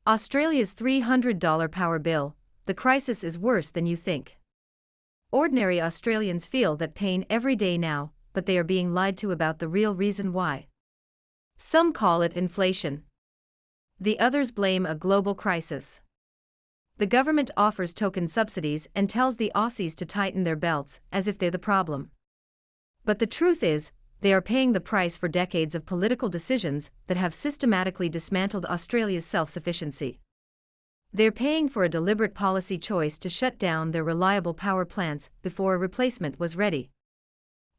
Australia's $300 power bill, the crisis is worse than you think. Ordinary Australians feel that pain every day now, but they are being lied to about the real reason why. Some call it inflation. The others blame a global crisis. The government offers token subsidies and tells the Aussies to tighten their belts as if they're the problem. But the truth is, they are paying the price for decades of political decisions that have systematically dismantled Australia's self-sufficiency. They're paying for a deliberate policy choice to shut down their reliable power plants before a replacement was ready.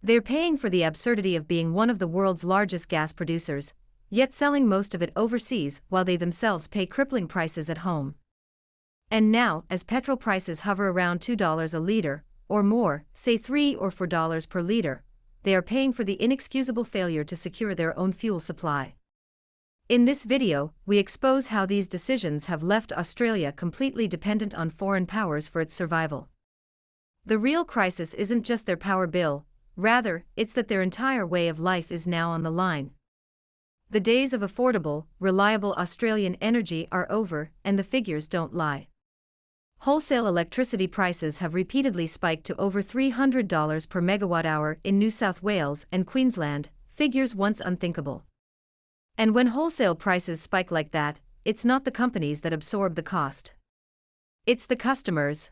They're paying for the absurdity of being one of the world's largest gas producers, yet selling most of it overseas while they themselves pay crippling prices at home. And now, as petrol prices hover around $2 a litre, or more, say $3 or $4 per litre, they are paying for the inexcusable failure to secure their own fuel supply. In this video, we expose how these decisions have left Australia completely dependent on foreign powers for its survival. The real crisis isn't just their power bill, rather, it's that their entire way of life is now on the line. The days of affordable, reliable Australian energy are over, and the figures don't lie. Wholesale electricity prices have repeatedly spiked to over $300 per megawatt-hour in New South Wales and Queensland, figures once unthinkable. And when wholesale prices spike like that, it's not the companies that absorb the cost. It's the customers.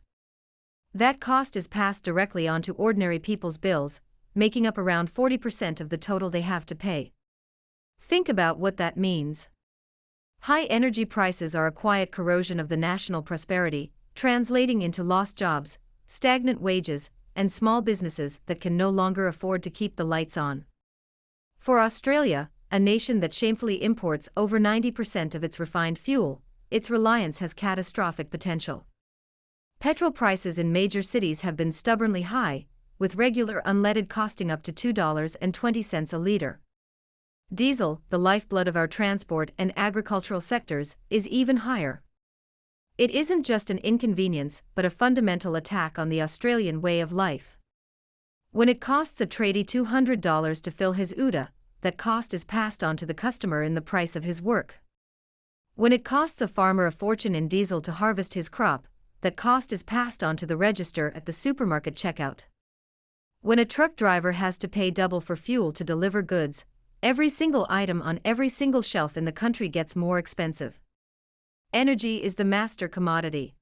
That cost is passed directly onto ordinary people's bills, making up around 40% of the total they have to pay. Think about what that means. High energy prices are a quiet corrosion of the national prosperity, translating into lost jobs, stagnant wages, and small businesses that can no longer afford to keep the lights on. For Australia, a nation that shamefully imports over 90% of its refined fuel, its reliance has catastrophic potential. Petrol prices in major cities have been stubbornly high, with regular unleaded costing up to $2.20 a litre. Diesel, the lifeblood of our transport and agricultural sectors, is even higher. It isn't just an inconvenience but a fundamental attack on the Australian way of life. When it costs a tradie $200 to fill his UTA, that cost is passed on to the customer in the price of his work. When it costs a farmer a fortune in diesel to harvest his crop, that cost is passed on to the register at the supermarket checkout. When a truck driver has to pay double for fuel to deliver goods, every single item on every single shelf in the country gets more expensive. Energy is the master commodity.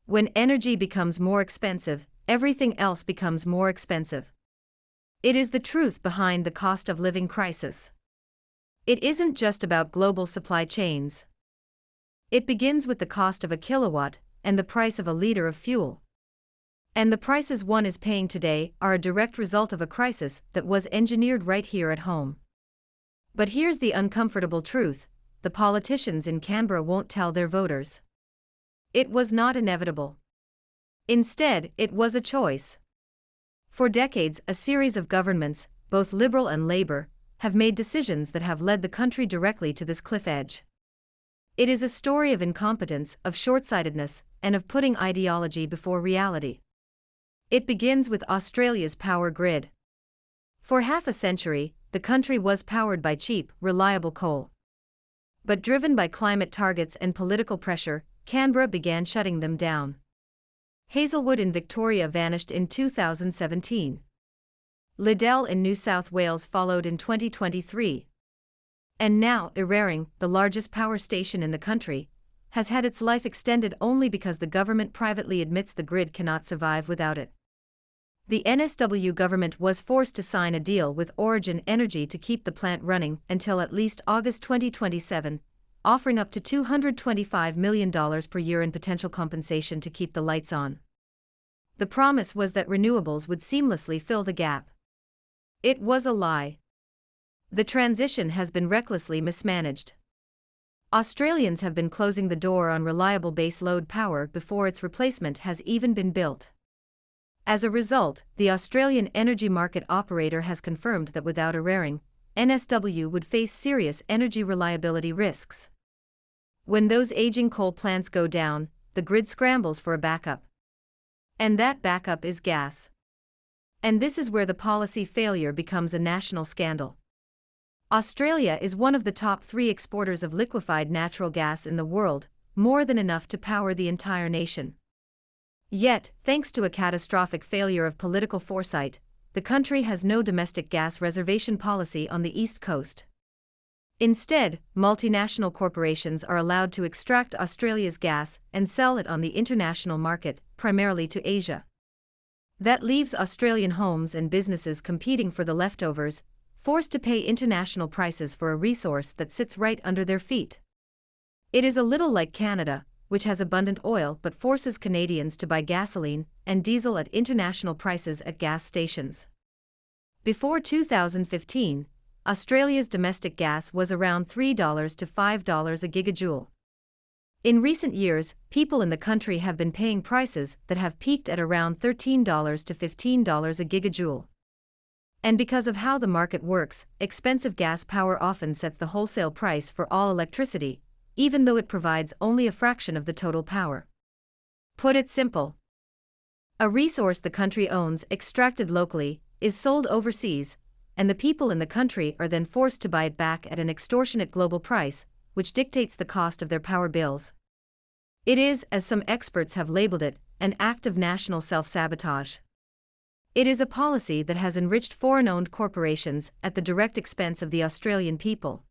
When energy becomes more expensive, everything else becomes more expensive. It is the truth behind the cost of living crisis. It isn't just about global supply chains. It begins with the cost of a kilowatt and the price of a litre of fuel. And the prices one is paying today are a direct result of a crisis that was engineered right here at home. But here's the uncomfortable truth: the politicians in Canberra won't tell their voters. It was not inevitable. Instead, it was a choice. For decades, a series of governments, both Liberal and Labor, have made decisions that have led the country directly to this cliff edge. It is a story of incompetence, of short-sightedness, and of putting ideology before reality. It begins with Australia's power grid. For half a century, the country was powered by cheap, reliable coal. But driven by climate targets and political pressure, Canberra began shutting them down. Hazelwood in Victoria vanished in 2017. Liddell in New South Wales followed in 2023. And now, Eraring, the largest power station in the country, has had its life extended only because the government privately admits the grid cannot survive without it. The NSW government was forced to sign a deal with Origin Energy to keep the plant running until at least August 2027, offering up to $225 million per year in potential compensation to keep the lights on. The promise was that renewables would seamlessly fill the gap. It was a lie. The transition has been recklessly mismanaged. Australians have been closing the door on reliable baseload power before its replacement has even been built. As a result, the Australian energy market operator has confirmed that without Eraring, NSW would face serious energy reliability risks. When those aging coal plants go down, the grid scrambles for a backup. And that backup is gas. And this is where the policy failure becomes a national scandal. Australia is one of the top 3 exporters of liquefied natural gas in the world, more than enough to power the entire nation. Yet, thanks to a catastrophic failure of political foresight, the country has no domestic gas reservation policy on the East Coast. Instead, multinational corporations are allowed to extract Australia's gas and sell it on the international market, primarily to Asia. That leaves Australian homes and businesses competing for the leftovers, forced to pay international prices for a resource that sits right under their feet. It is a little like Canada, which has abundant oil but forces Canadians to buy gasoline and diesel at international prices at gas stations. Before 2015, Australia's domestic gas was around $3 to $5 a gigajoule. In recent years, people in the country have been paying prices that have peaked at around $13 to $15 a gigajoule. And because of how the market works, expensive gas power often sets the wholesale price for all electricity, even though it provides only a fraction of the total power. Put it simple. A resource the country owns, extracted locally, is sold overseas, and the people in the country are then forced to buy it back at an extortionate global price, which dictates the cost of their power bills. It is, as some experts have labeled it, an act of national self-sabotage. It is a policy that has enriched foreign-owned corporations at the direct expense of the Australian people.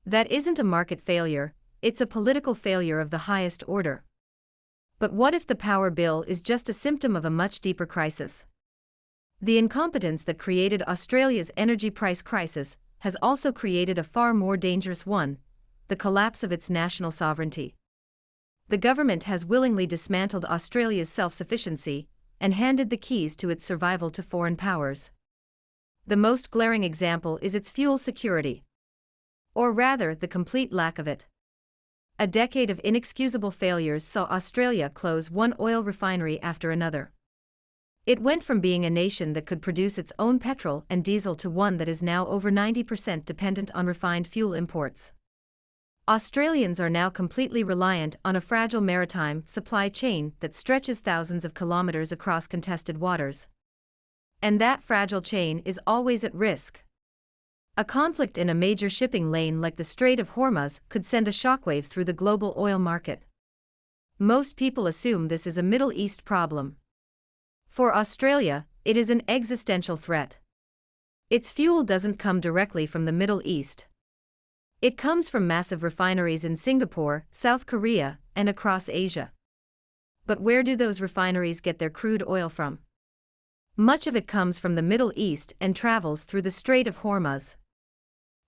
That isn't a market failure, it's a political failure of the highest order. But what if the power bill is just a symptom of a much deeper crisis? The incompetence that created Australia's energy price crisis has also created a far more dangerous one: the collapse of its national sovereignty. The government has willingly dismantled Australia's self-sufficiency and handed the keys to its survival to foreign powers. The most glaring example is its fuel security. Or rather, the complete lack of it. A decade of inexcusable failures saw Australia close one oil refinery after another. It went from being a nation that could produce its own petrol and diesel to one that is now over 90% dependent on refined fuel imports. Australians are now completely reliant on a fragile maritime supply chain that stretches thousands of kilometers across contested waters. And that fragile chain is always at risk. A conflict in a major shipping lane like the Strait of Hormuz could send a shockwave through the global oil market. Most people assume this is a Middle East problem. For Australia, it is an existential threat. Its fuel doesn't come directly from the Middle East. It comes from massive refineries in Singapore, South Korea, and across Asia. But where do those refineries get their crude oil from? Much of it comes from the Middle East and travels through the Strait of Hormuz.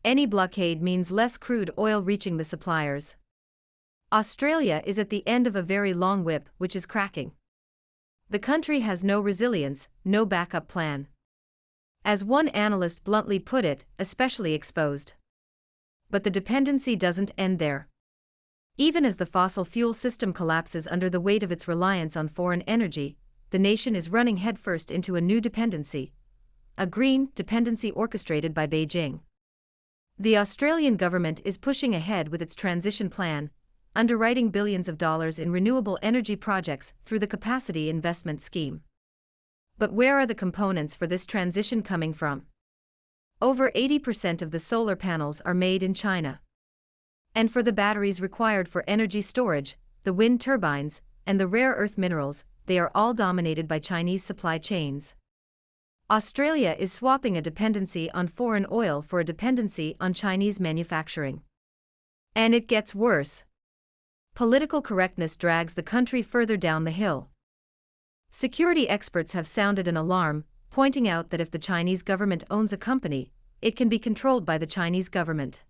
Any blockade means less crude oil reaching the suppliers. Australia is at the end of a very long whip which is cracking. The country has no resilience, no backup plan. As one analyst bluntly put it, especially exposed. But the dependency doesn't end there. Even as the fossil fuel system collapses under the weight of its reliance on foreign energy, the nation is running headfirst into a new dependency, a green dependency orchestrated by Beijing. The Australian government is pushing ahead with its transition plan, underwriting billions of dollars in renewable energy projects through the Capacity Investment Scheme. But where are the components for this transition coming from? Over 80% of the solar panels are made in China. And for the batteries required for energy storage, the wind turbines, and the rare earth minerals, they are all dominated by Chinese supply chains. Australia is swapping a dependency on foreign oil for a dependency on Chinese manufacturing. And it gets worse. Political correctness drags the country further down the hill. Security experts have sounded an alarm, pointing out that if the Chinese government owns a company, it can be controlled by the Chinese government.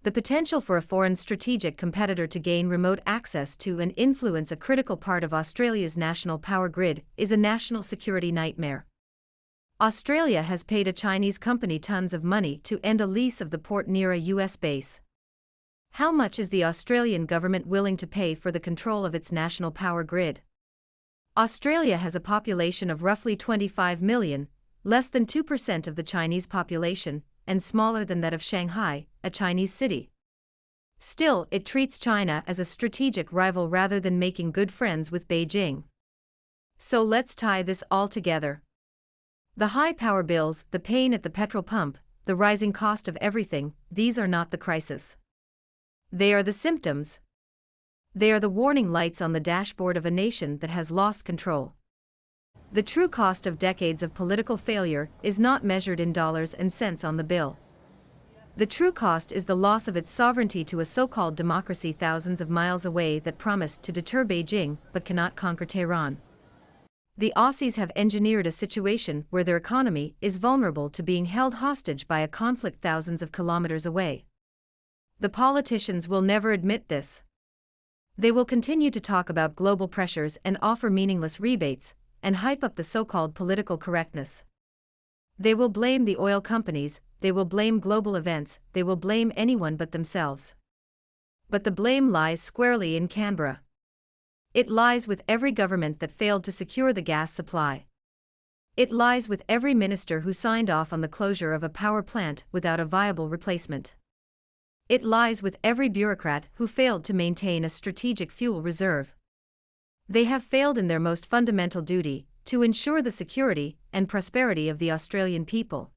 The potential for a foreign strategic competitor to gain remote access to and influence a critical part of Australia's national power grid is a national security nightmare. Australia has paid a Chinese company tons of money to end a lease of the port near a US base. How much is the Australian government willing to pay for the control of its national power grid? Australia has a population of roughly 25 million, less than 2% of the Chinese population, and smaller than that of Shanghai, a Chinese city. Still, it treats China as a strategic rival rather than making good friends with Beijing. So let's tie this all together. The high power bills, the pain at the petrol pump, the rising cost of everything, these are not the crisis. They are the symptoms. They are the warning lights on the dashboard of a nation that has lost control. The true cost of decades of political failure is not measured in dollars and cents on the bill. The true cost is the loss of its sovereignty to a so-called democracy thousands of miles away that promised to deter Beijing but cannot conquer Tehran. The Aussies have engineered a situation where their economy is vulnerable to being held hostage by a conflict thousands of kilometers away. The politicians will never admit this. They will continue to talk about global pressures and offer meaningless rebates, and hype up the so-called political correctness. They will blame the oil companies, they will blame global events, they will blame anyone but themselves. But the blame lies squarely in Canberra. It lies with every government that failed to secure the gas supply. It lies with every minister who signed off on the closure of a power plant without a viable replacement. It lies with every bureaucrat who failed to maintain a strategic fuel reserve. They have failed in their most fundamental duty, to ensure the security and prosperity of the Australian people.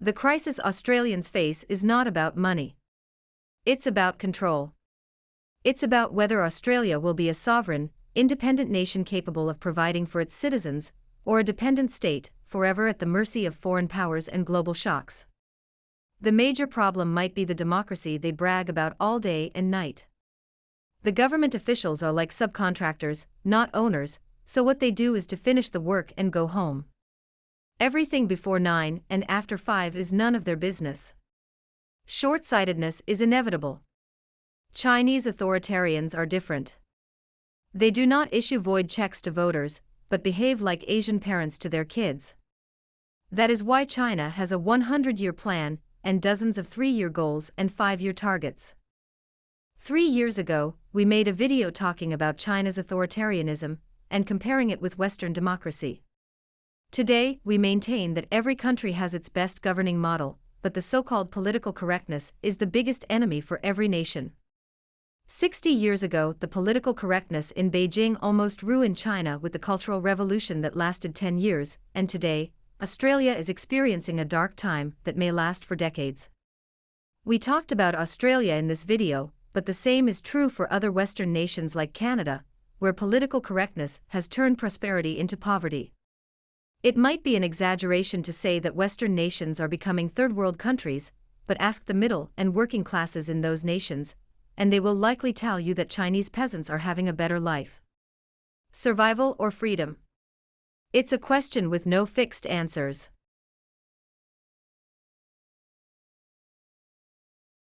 The crisis Australians face is not about money. It's about control. It's about whether Australia will be a sovereign, independent nation capable of providing for its citizens, or a dependent state, forever at the mercy of foreign powers and global shocks. The major problem might be the democracy they brag about all day and night. The government officials are like subcontractors, not owners, so what they do is to finish the work and go home. Everything before 9 and after 5 is none of their business. Short-sightedness is inevitable. Chinese authoritarians are different. They do not issue void checks to voters, but behave like Asian parents to their kids. That is why China has a 100-year plan and dozens of 3-year goals and 5-year targets. 3 years ago, we made a video talking about China's authoritarianism and comparing it with Western democracy. Today, we maintain that every country has its best governing model, but the so-called political correctness is the biggest enemy for every nation. 60 years ago, the political correctness in Beijing almost ruined China with the Cultural Revolution that lasted 10 years, and today, Australia is experiencing a dark time that may last for decades. We talked about Australia in this video, but the same is true for other Western nations like Canada, where political correctness has turned prosperity into poverty. It might be an exaggeration to say that Western nations are becoming third-world countries, but ask the middle and working classes in those nations, and they will likely tell you that Chinese peasants are having a better life. Survival or freedom? It's a question with no fixed answers.